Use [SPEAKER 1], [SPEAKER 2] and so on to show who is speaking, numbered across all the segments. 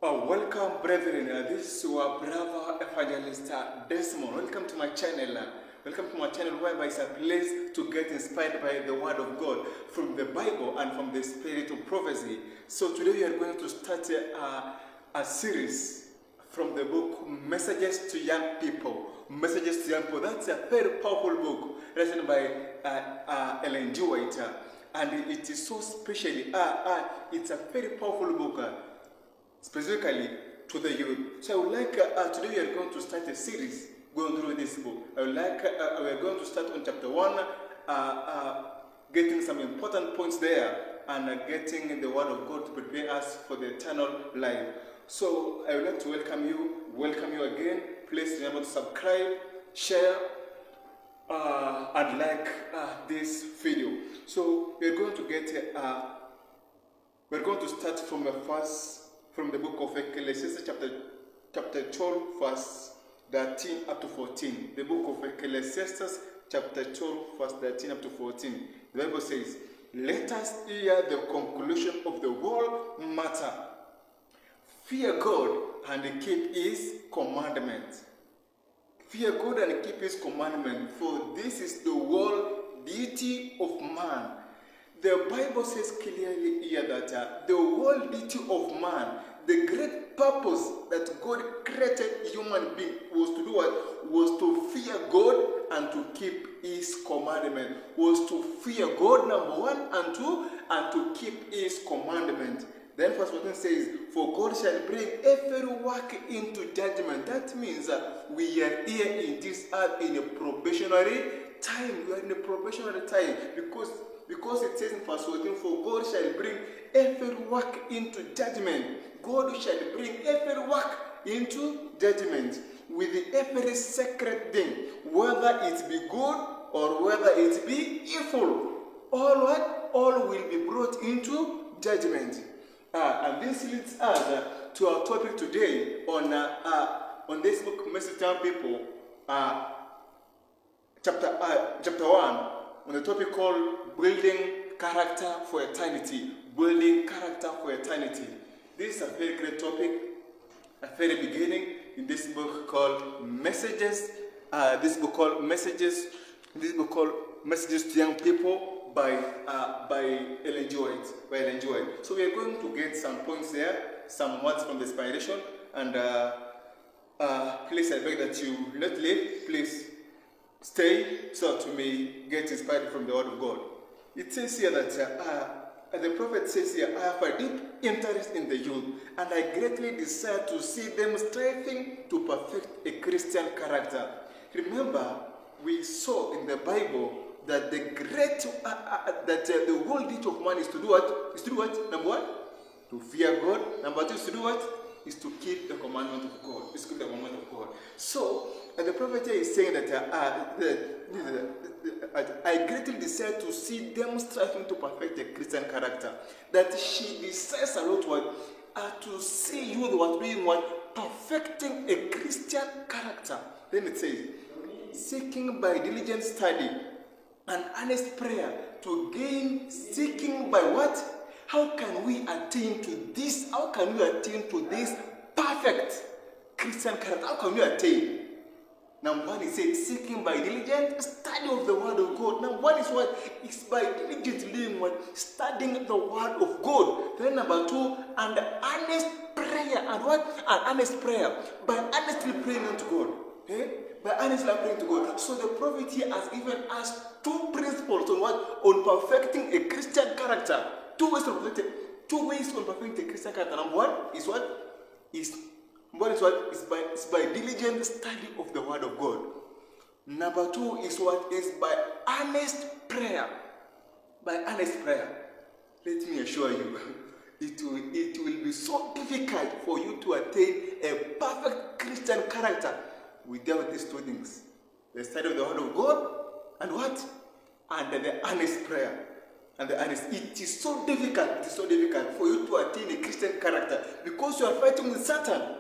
[SPEAKER 1] Welcome, brethren. This is your brother evangelist Desmond. Welcome to my channel. Welcome to my channel, whereby it's a place to get inspired by the Word of God from the Bible and from the Spirit of prophecy. So today we are going to start a series from the book Messages to Young People. Messages to Young People. That's a very powerful book written by Ellen G. White, and it is so specially. It's a very powerful book. Specifically to the youth. So I would like, today we are going to start a series going through this book. I would like, we are going to start on chapter 1, getting some important points there and getting the Word of God to prepare us for the eternal life. So I would like to welcome you again. Please remember to subscribe, share, and like this video. So we are going to get, we're going to start from the book of Ecclesiastes chapter 12, verse 13 up to 14. The book of Ecclesiastes chapter 12, verse 13 up to 14. The Bible says, "Let us hear the conclusion of the whole matter. Fear God and keep His commandment. Fear God and keep His commandment, for this is the whole duty of man." The Bible says clearly here that the whole duty of man, the great purpose that God created human being was to do what? Was to fear God and to keep His commandment. Was to fear God, number one, and to keep His commandment. Then verse 14 says, "For God shall bring every work into judgment." That means we are here in this earth in a probationary time. We are in a probationary time because it says in verse 14, "For God shall bring every work into judgment." God shall bring every work into judgment with every sacred thing, whether it be good or whether it be evil. All will be brought into judgment. And this leads us to our topic today on this book, Message to Young People, chapter 1. On the topic called Building Character for Eternity. Building Character for Eternity. This is a very great topic, a very beginning in this book called Messages. This book called Messages to Young People by Ellen G. White. So we are going to get some points there, some words from the inspiration, and please I beg that you not leave. Please stay so that we may get inspired from the Word of God. It says here that the prophet says here, "I have a deep interest in the youth, and I greatly desire to see them striving to perfect a Christian character." Remember, we saw in the Bible that the whole duty of man is to do what? Is to do what? Number one, to fear God. Number two is to do what? Is to keep the commandment of God. Is to keep the commandment of God. So, the prophet here is saying that I greatly desire to see them striving to perfect a Christian character. That she desires a lot to see you doing what? Perfecting a Christian character. Then it says, "Seeking by diligent study and earnest prayer to gain," seeking by what? How can we attain to this? How can we attain to this perfect Christian character? How can we attain? Number one, it says, seeking by diligent study of the Word of God. Number one is what? It's by diligently studying the Word of God. Then number two, and earnest prayer. And what? And earnest prayer. By earnestly praying unto God. Okay? By earnestly praying to God. So the prophet here has given us two principles on what? On perfecting a Christian character. Two ways on perfecting a Christian character. Number one is what? Is by diligent study of the Word of God. Number two is what? Is by earnest prayer. By earnest prayer. Let me assure you, it will be so difficult for you to attain a perfect Christian character without these two things. The study of the Word of God and what? And the earnest prayer. And it is so difficult for you to attain a Christian character because you are fighting with Satan.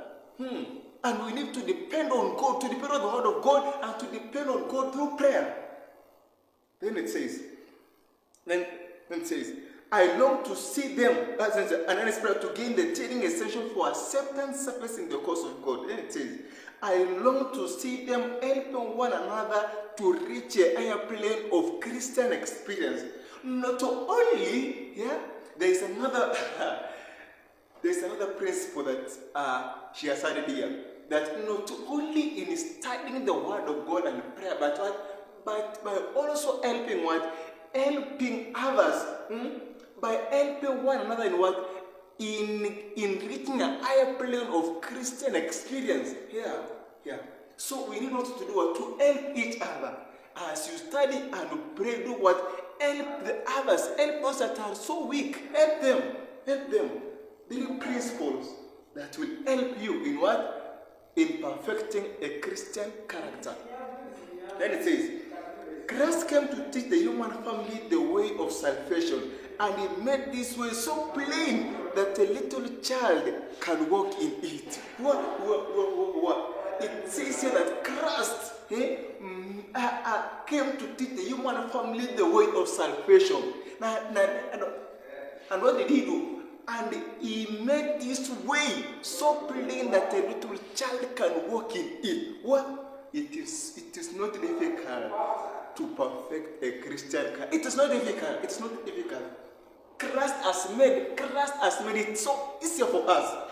[SPEAKER 1] And we need to depend on God, to depend on the Word of God, and to depend on God through prayer. Then it says, I long to see them as an earnest prayer to gain the training essential for acceptance service in the cause of God. Then it says, I long to see them helping one another to reach a higher plane of Christian experience. Not only, there is another principle that she has added here. That not only in studying the Word of God and prayer, but by also helping what? Helping others. By helping one another in what? In reaching a higher plane of Christian experience. So we need also to do what? To help each other. As you study and pray, do what? Help the others. Help those that are so weak. Help them. Help them. Little principles that will help you in what? In perfecting a Christian character. Then it says, Christ came to teach the human family the way of salvation, and he made this way so plain that a little child can walk in it. What? It says here that Christ came to teach the human family the way of salvation. And what did he do? And he made this way so plain that a little child can walk in it. What? It is not difficult to perfect a Christian character. It is not difficult. It's not difficult. Christ has made it so easy for us.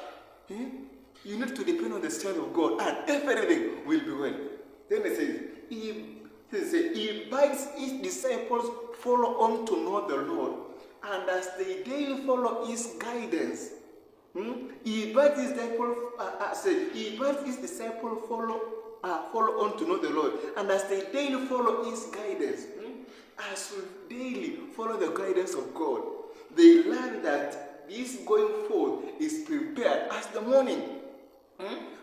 [SPEAKER 1] You need to depend on the strength of God, and everything will be well. Then it says, he bids his disciples follow on to know the Lord. And as they daily follow his guidance, he bids his disciples follow on to know the Lord. And as they daily follow his guidance, as we daily follow the guidance of God, they learn that this going forth is prepared as the morning.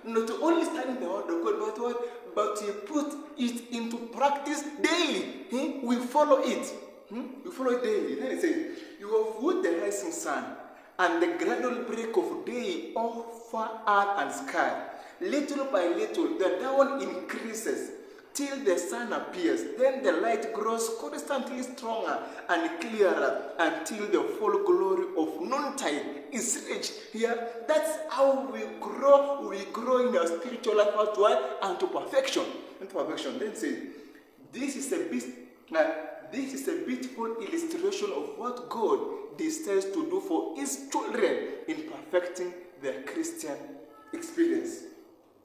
[SPEAKER 1] Not only studying the word of God, but you put it into practice daily. We follow it. You follow it daily. Then it says, you have wood the rising sun, and the gradual break of day over earth and sky. Little by little, the dawn increases till the sun appears. Then the light grows constantly stronger and clearer until the full glory of noontide is reached. Here, that's how we grow. We grow in our spiritual life and to perfection. Then it says, this is a beautiful illustration of what God desires to do for his children in perfecting their Christian experience.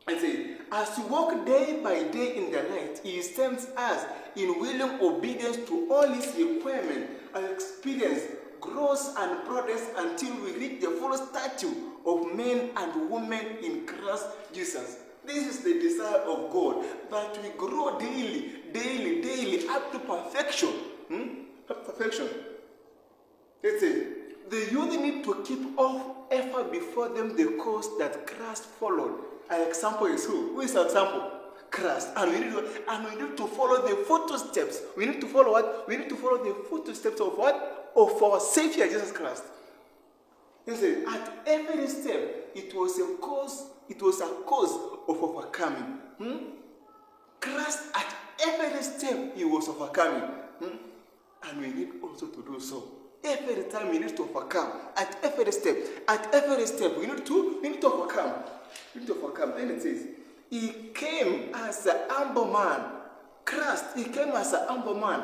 [SPEAKER 1] And say, as we walk day by day in the light, he sends us in willing obedience to all his requirements. Our experience grows and broadens until we reach the full stature of men and women in Christ Jesus. This is the desire of God, that we grow daily, up to perfection. Perfection. Let's say, the youth need to keep off effort before them the course that Christ followed. Our example is who? Who is our example? Christ. And we need to follow the footsteps. We need to follow what? We need to follow the footsteps of what? Of our Savior Jesus Christ. He said, at every step, it was a cause of overcoming. Christ, at every step, he was overcoming. And we need also to do so. Every time we need to overcome. At every step, we need to overcome. Then it says, he came as a humble man. Christ, he came as a humble man.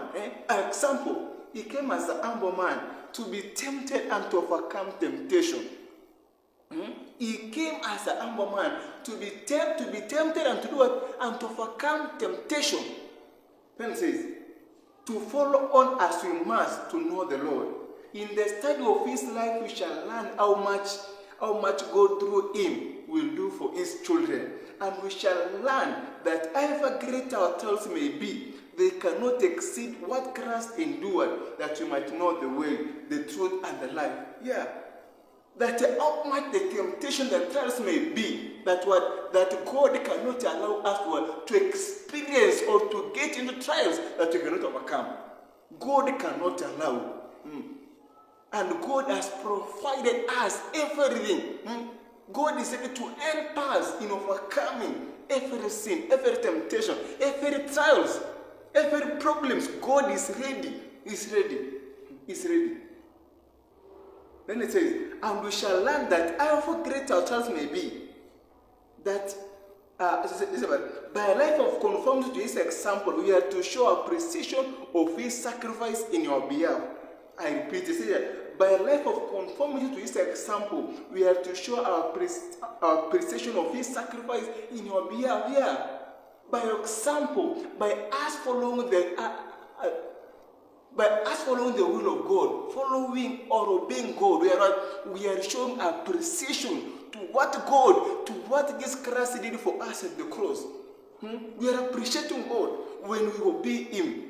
[SPEAKER 1] An example, he came as a humble man to be tempted and to overcome temptation. He came as a humble man to be tempted and to do what? And to overcome temptation. Then it says, to follow on as we must to know the Lord. In the study of his life, we shall learn how much God through him will do for his children. And we shall learn that however great our trials may be, they cannot exceed what Christ endured, that we might know the way, the truth, and the life. That how much the temptation, the trials may be, that God cannot allow us to experience or to get into trials that we cannot overcome. God cannot allow. And God has provided us everything. God is able to help us in overcoming every sin, every temptation, every trials, every problems. God is ready. He's ready. Then it says, and we shall learn that however great our trials may be, that by a life of conformity to his example, we are to show appreciation of his sacrifice in your behalf. I repeat, it says, by a life of conformity to his example, we are to show our appreciation of his sacrifice in your behalf. Yeah. By example, by us following the will of God, following or obeying God, we are showing appreciation to what Jesus Christ did for us at the cross. We are appreciating God when we obey Him.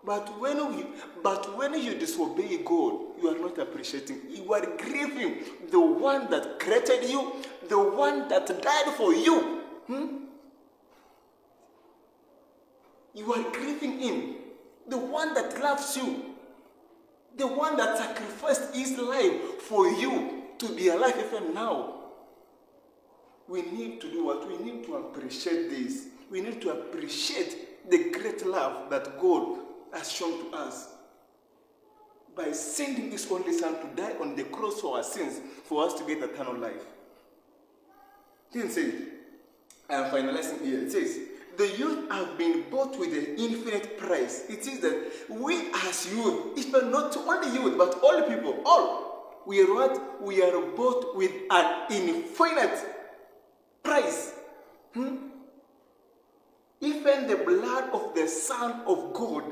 [SPEAKER 1] But when you disobey God, you are not appreciating. You are grieving the one that created you, the one that died for you. You are grieving Him, the one that loves you, the one that sacrificed his life for you to be alive even now. We need to do what? We need to appreciate this. We need to appreciate the great love that God has shown to us by sending his only Son to die on the cross for our sins, for us to get eternal life. Then says, I am finalizing here. It says, the youth have been bought with an infinite price. It is that we as youth, even not only youth, but all people, we are what? We are bought with an infinite price. Even the blood of the Son of God,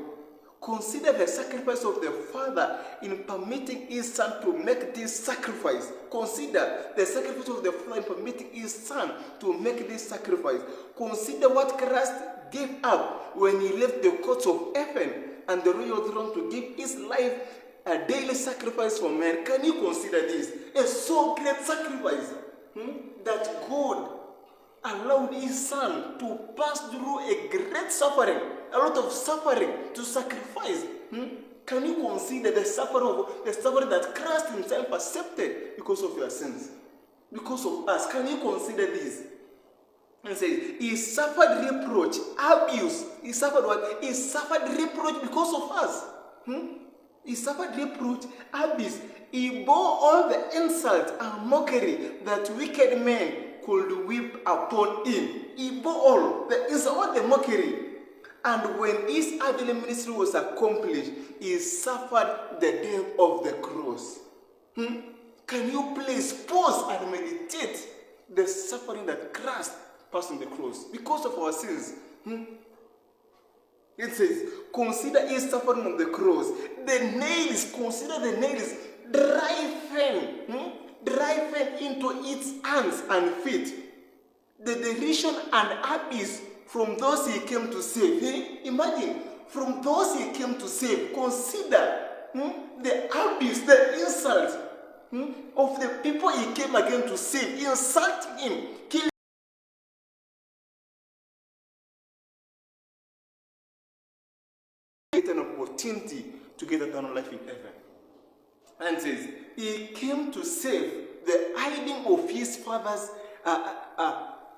[SPEAKER 1] consider the sacrifice of the Father in permitting his Son to make this sacrifice. Consider the sacrifice of the Father in permitting his Son to make this sacrifice. Consider what Christ gave up when he left the courts of heaven and the royal throne to give his life a daily sacrifice for men. Can you consider this? A so great sacrifice that God allowed his Son to pass through a great suffering, a lot of suffering to sacrifice. Can you consider the suffering that Christ himself accepted because of your sins, because of us? Can you consider this? And says, he suffered reproach, abuse. He suffered what? He suffered reproach because of us. He suffered reproach, abuse. He bore all the insult and mockery that wicked men could whip upon him. He bore all the insult, all the mockery. And when his earthly ministry was accomplished, he suffered the death of the cross. Can you please pause and meditate the suffering that Christ passed on the cross because of our sins? It says, consider his suffering on the cross. The nails, consider the nails driven into its hands and feet. The derision and abuse from those he came to save. Imagine, from those he came to save. Consider the abuse, the insult of the people he came again to save. Insulting him, killing an opportunity to get eternal life in heaven. And says, he came to save the hiding of his Father's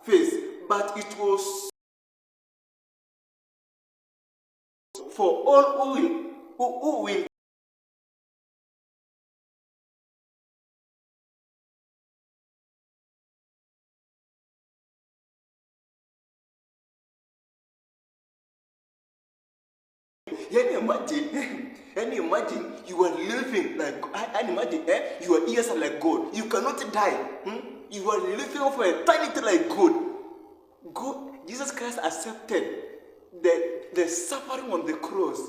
[SPEAKER 1] face, but it was for all who will Can you imagine you are living like, and imagine your ears are like gold. You cannot die. You are living for eternity like God. Jesus Christ accepted the suffering on the cross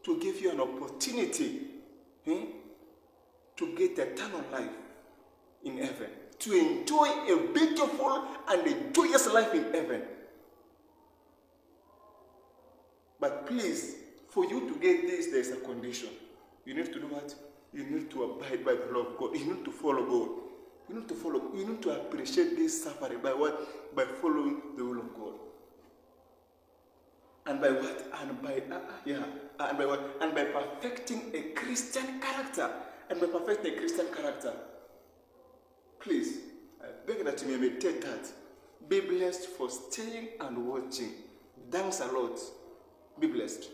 [SPEAKER 1] to give you an opportunity to get eternal life in heaven, to enjoy a beautiful and a joyous life in heaven. But please, for you to get this, there is a condition. You need to do what? You need to abide by the law of God. You need to follow God. You need to follow. You need to appreciate this suffering by what? By following the will of God. And by what? And by what? And by perfecting a Christian character. And by perfecting a Christian character. Please, I beg that you may meditate that. Be blessed for staying and watching. Thanks a lot. Be blessed.